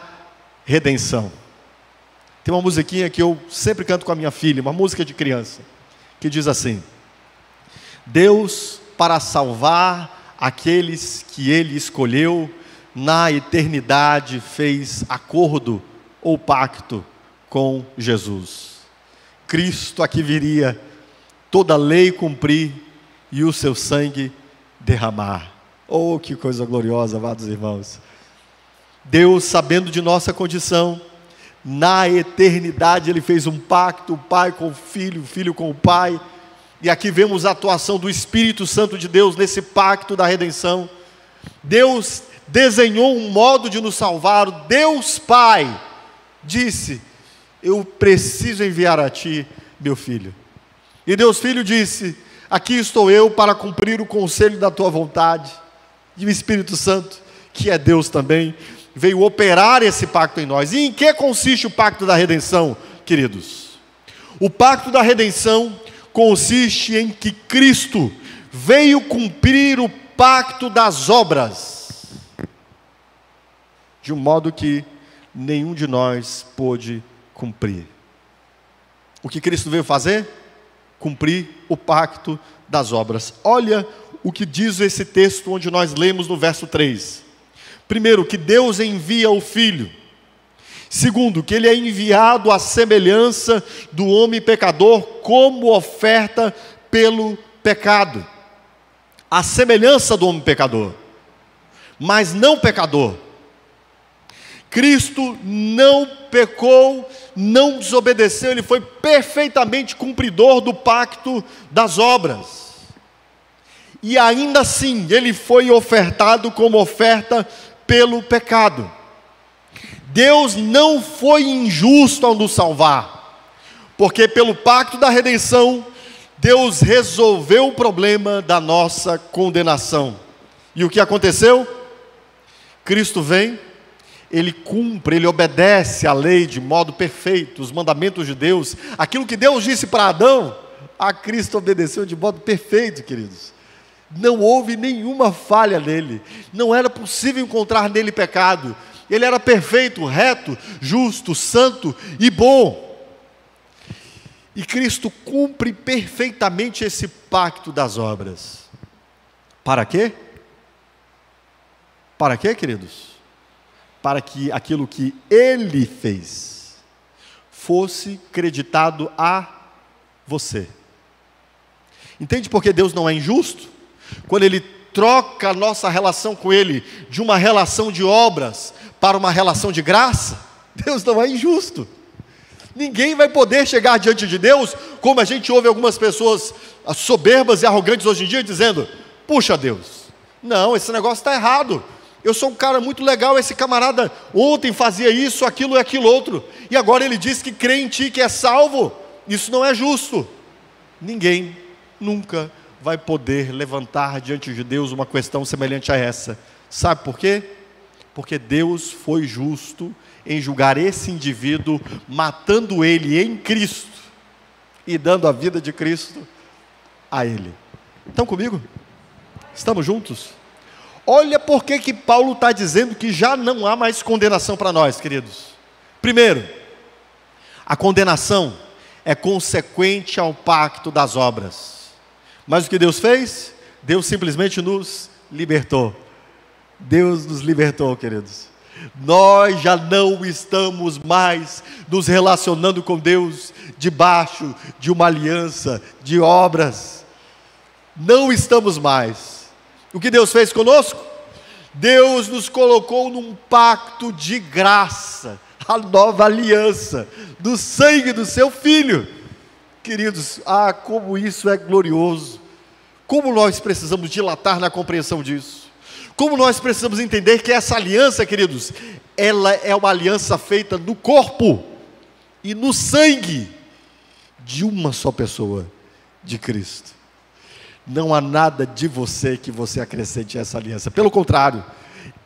[SPEAKER 1] redenção. Tem uma musiquinha que eu sempre canto com a minha filha, uma música de criança, que diz assim: Deus, para salvar aqueles que Ele escolheu, na eternidade fez acordo ou pacto com Jesus. Cristo aqui viria, toda a lei cumprir e o seu sangue derramar. Oh, que coisa gloriosa, amados irmãos. Deus, sabendo de nossa condição, na eternidade Ele fez um pacto, o Pai com o Filho, o Filho com o Pai. E aqui vemos a atuação do Espírito Santo de Deus nesse pacto da redenção. Deus desenhou um modo de nos salvar. Deus Pai disse: eu preciso enviar a ti, meu filho. E Deus Filho disse: aqui estou eu para cumprir o conselho da tua vontade. E o Espírito Santo, que é Deus também, veio operar esse pacto em nós. E em que consiste o pacto da redenção, queridos? O pacto da redenção consiste em que Cristo veio cumprir o pacto das obras, de um modo que nenhum de nós pôde cumprir. O que Cristo veio fazer? Cumprir o pacto das obras. Olha o que diz esse texto onde nós lemos no verso 3. Primeiro, que Deus envia o Filho. Segundo, que Ele é enviado à semelhança do homem pecador como oferta pelo pecado. A semelhança do homem pecador, mas não pecador. Cristo não pecou, não desobedeceu, Ele foi perfeitamente cumpridor do pacto das obras. E ainda assim, Ele foi ofertado como oferta pelo pecado. Deus não foi injusto ao nos salvar, porque pelo pacto da redenção, Deus resolveu o problema da nossa condenação. E o que aconteceu? Cristo vem, Ele cumpre, Ele obedece a lei de modo perfeito, os mandamentos de Deus. Aquilo que Deus disse para Adão, a Cristo obedeceu de modo perfeito, queridos. Não houve nenhuma falha nele, não era possível encontrar nele pecado. Ele era perfeito, reto, justo, santo e bom. E Cristo cumpre perfeitamente esse pacto das obras. Para quê? Para quê, queridos? Para que aquilo que Ele fez fosse creditado a você. Entende por que Deus não é injusto? Quando Ele troca a nossa relação com Ele de uma relação de obras para uma relação de graça, Deus não é injusto. Ninguém vai poder chegar diante de Deus, como a gente ouve algumas pessoas soberbas e arrogantes hoje em dia, dizendo: puxa Deus, não, esse negócio está errado. Eu sou um cara muito legal, esse camarada ontem fazia isso, aquilo e aquilo outro, e agora ele diz que crê em ti, que é salvo. Isso não é justo. Ninguém nunca vai poder levantar diante de Deus uma questão semelhante a essa, Sabe por quê? Porque Deus foi justo em julgar esse indivíduo, matando ele em Cristo e dando a vida de Cristo a ele. Estão comigo? Estamos juntos? Olha por que Paulo está dizendo que já não há mais condenação para nós, queridos. Primeiro, a condenação é consequente ao pacto das obras. Mas o que Deus fez? Deus simplesmente nos libertou. Deus nos libertou, queridos. Nós já não estamos mais nos relacionando com Deus debaixo de uma aliança de obras. Não estamos mais. O que Deus fez conosco? Deus nos colocou num pacto de graça, a nova aliança, do sangue do seu Filho. Queridos, como isso é glorioso. Como nós precisamos dilatar na compreensão disso. Como nós precisamos entender que essa aliança, queridos, ela é uma aliança feita no corpo e no sangue de uma só pessoa, de Cristo. Não há nada de você que você acrescente a essa aliança. Pelo contrário,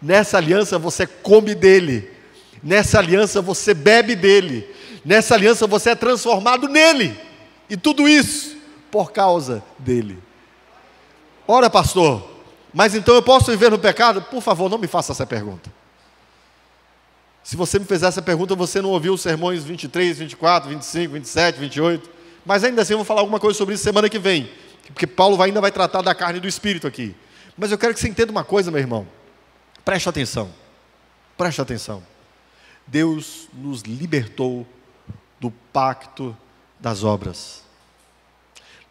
[SPEAKER 1] nessa aliança você come dele. Nessa aliança você bebe dele. Nessa aliança você é transformado nele. E tudo isso por causa dele. Ora, pastor, mas então eu posso viver no pecado? Por favor, não me faça essa pergunta. Se você me fizer essa pergunta, você não ouviu os sermões 23, 24, 25, 27, 28. Mas ainda assim eu vou falar alguma coisa sobre isso semana que vem. Porque Paulo ainda vai tratar da carne e do espírito aqui. Mas eu quero que você entenda uma coisa, meu irmão. Preste atenção. Preste atenção. Deus nos libertou do pacto das obras.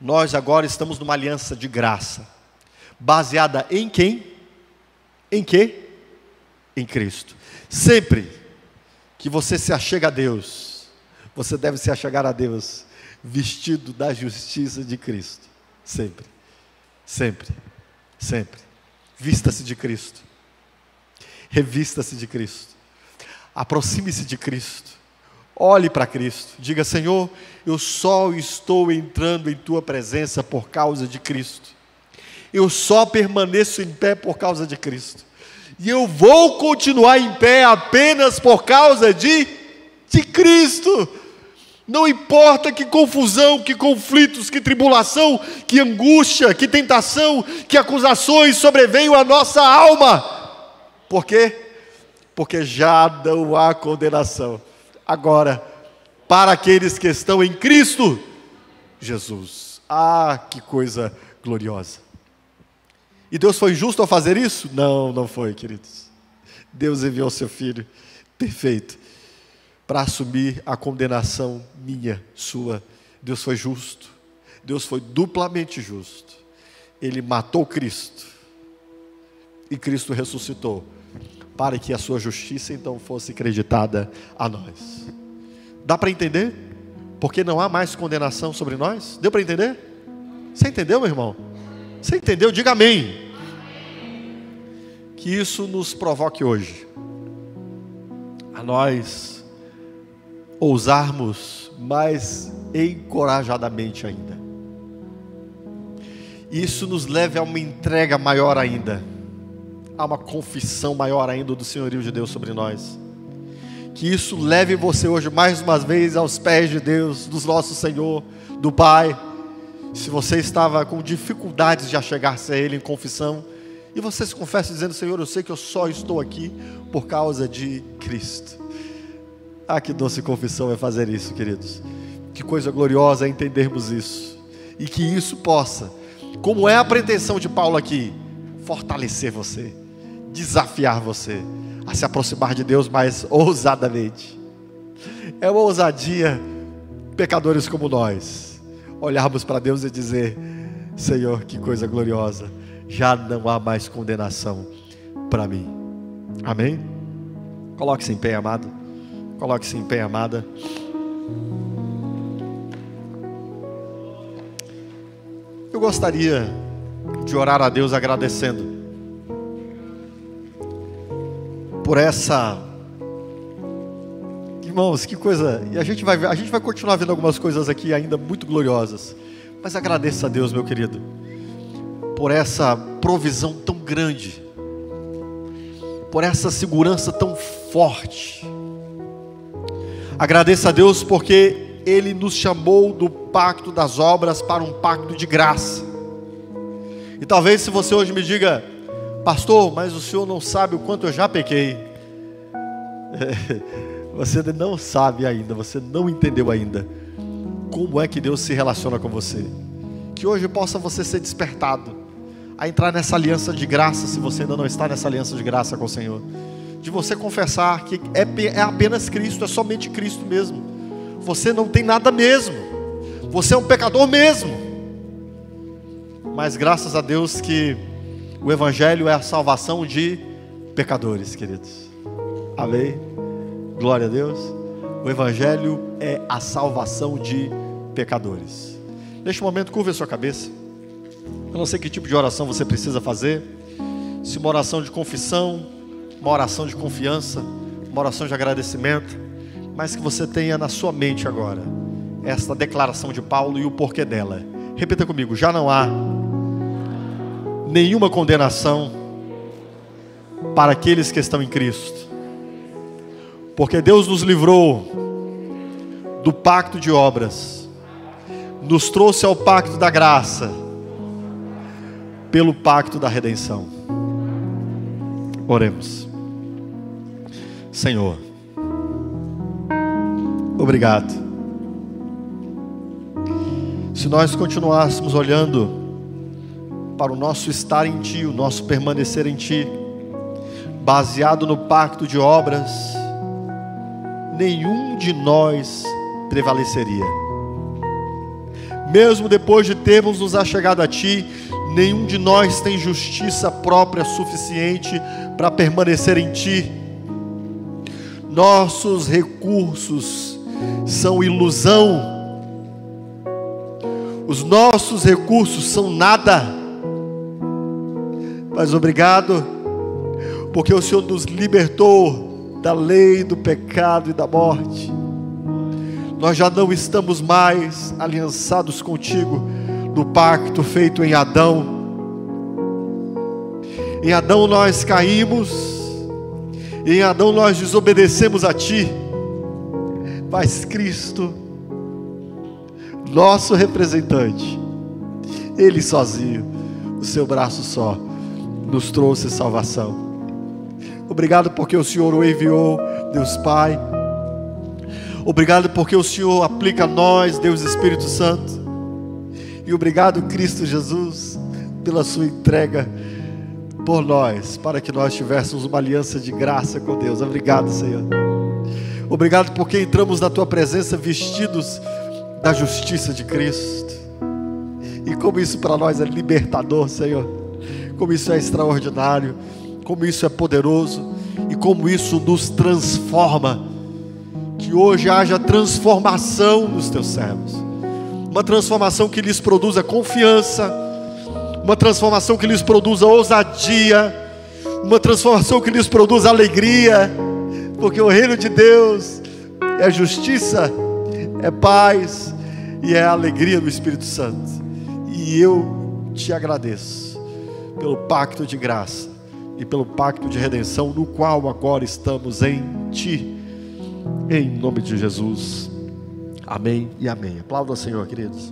[SPEAKER 1] Nós agora estamos numa aliança de graça. Baseada em quem? Em quê? Em Cristo. Sempre que você se achega a Deus, você deve se achegar a Deus vestido da justiça de Cristo. Sempre, sempre, sempre. Vista-se de Cristo. Revista-se de Cristo. Aproxime-se de Cristo. Olhe para Cristo. Diga: Senhor, eu só estou entrando em Tua presença por causa de Cristo. Eu só permaneço em pé por causa de Cristo. E eu vou continuar em pé apenas por causa de Cristo. Não importa que confusão, que conflitos, que tribulação, que angústia, que tentação, que acusações sobrevenham à nossa alma. Por quê? Porque já não há condenação. Agora, para aqueles que estão em Cristo Jesus. Que coisa gloriosa. E Deus foi justo ao fazer isso? Não, não foi, queridos. Deus enviou seu Filho perfeito para assumir a condenação minha, sua. Deus foi justo. Deus foi duplamente justo. Ele matou Cristo. E Cristo ressuscitou para que a sua justiça então fosse creditada a nós. Dá para entender? Porque não há mais condenação sobre nós? Deu para entender? Você entendeu, meu irmão? Você entendeu? Diga amém. Que isso nos provoque hoje a nós ousarmos mais encorajadamente ainda. Isso nos leve a uma entrega maior ainda, a uma confissão maior ainda do senhorio de Deus sobre nós. Que isso leve você hoje mais uma vez aos pés de Deus, do nosso Senhor, do Pai. Se você estava com dificuldades de achegar-se a Ele em confissão, e você se confessa dizendo: Senhor, eu sei que eu só estou aqui por causa de Cristo. Que doce confissão é fazer isso, queridos. Que coisa gloriosa é entendermos isso. E que isso possa, como é a pretensão de Paulo aqui, fortalecer você, desafiar você a se aproximar de Deus mais ousadamente. É uma ousadia, pecadores como nós, olharmos para Deus e dizer: Senhor, que coisa gloriosa, já não há mais condenação para mim. Amém? Coloque-se em pé, amado. Coloque-se em pé, amada. Eu gostaria de orar a Deus agradecendo por essa... Irmãos, que coisa... E a gente vai continuar vendo algumas coisas aqui ainda muito gloriosas. Mas agradeça a Deus, meu querido, por essa provisão tão grande por essa segurança tão forte. Agradeça a Deus porque Ele nos chamou do pacto das obras para um pacto de graça. E talvez se você hoje me diga: pastor, mas o senhor não sabe o quanto eu já pequei. Você não sabe ainda, você não entendeu ainda como é que Deus se relaciona com você. Que hoje possa você ser despertado a entrar nessa aliança de graça, se você ainda não está nessa aliança de graça com o Senhor. De você confessar que é apenas Cristo, é somente Cristo mesmo. Você não tem nada mesmo. Você é um pecador mesmo. Mas graças a Deus que o Evangelho é a salvação de pecadores, queridos. Amém? Glória a Deus. O Evangelho é a salvação de pecadores. Neste momento, curva a sua cabeça. Eu não sei que tipo de oração você precisa fazer. Se uma oração de confissão, uma oração de confiança, uma oração de agradecimento, mas que você tenha na sua mente agora esta declaração de Paulo e o porquê dela. Repita comigo: já não há nenhuma condenação para aqueles que estão em Cristo, porque Deus nos livrou do pacto de obras, nos trouxe ao pacto da graça, pelo pacto da redenção. Oremos. Senhor, obrigado. Se nós continuássemos olhando para o nosso estar em Ti, o nosso permanecer em Ti, baseado no pacto de obras, nenhum de nós prevaleceria. Mesmo depois de termos nos achegado a Ti, nenhum de nós tem justiça própria suficiente para permanecer em Ti. Nossos recursos são ilusão. Os nossos recursos são nada. Mas obrigado, porque o Senhor nos libertou da lei, do pecado e da morte. Nós já não estamos mais aliançados contigo no pacto feito em Adão. Em Adão nós caímos, em Adão nós desobedecemos a Ti, mas Cristo, nosso representante, Ele sozinho, o seu braço só, nos trouxe salvação. Obrigado porque o Senhor o enviou, Deus Pai. Obrigado porque o Senhor aplica a nós, Deus Espírito Santo. E obrigado, Cristo Jesus, pela sua entrega por nós, para que nós tivéssemos uma aliança de graça com Deus. Obrigado, Senhor. Obrigado porque entramos na Tua presença vestidos da justiça de Cristo. E como isso para nós é libertador, Senhor. Como isso é extraordinário. Como isso é poderoso. E como isso nos transforma. Que hoje haja transformação nos Teus servos. Uma transformação que lhes produza confiança. Uma transformação que lhes produza ousadia. Uma transformação que lhes produza alegria. Porque o reino de Deus é justiça, é paz e é a alegria do Espírito Santo. E eu Te agradeço pelo pacto de graça e pelo pacto de redenção no qual agora estamos em Ti. Em nome de Jesus. Amém e amém. Aplauda o Senhor, queridos.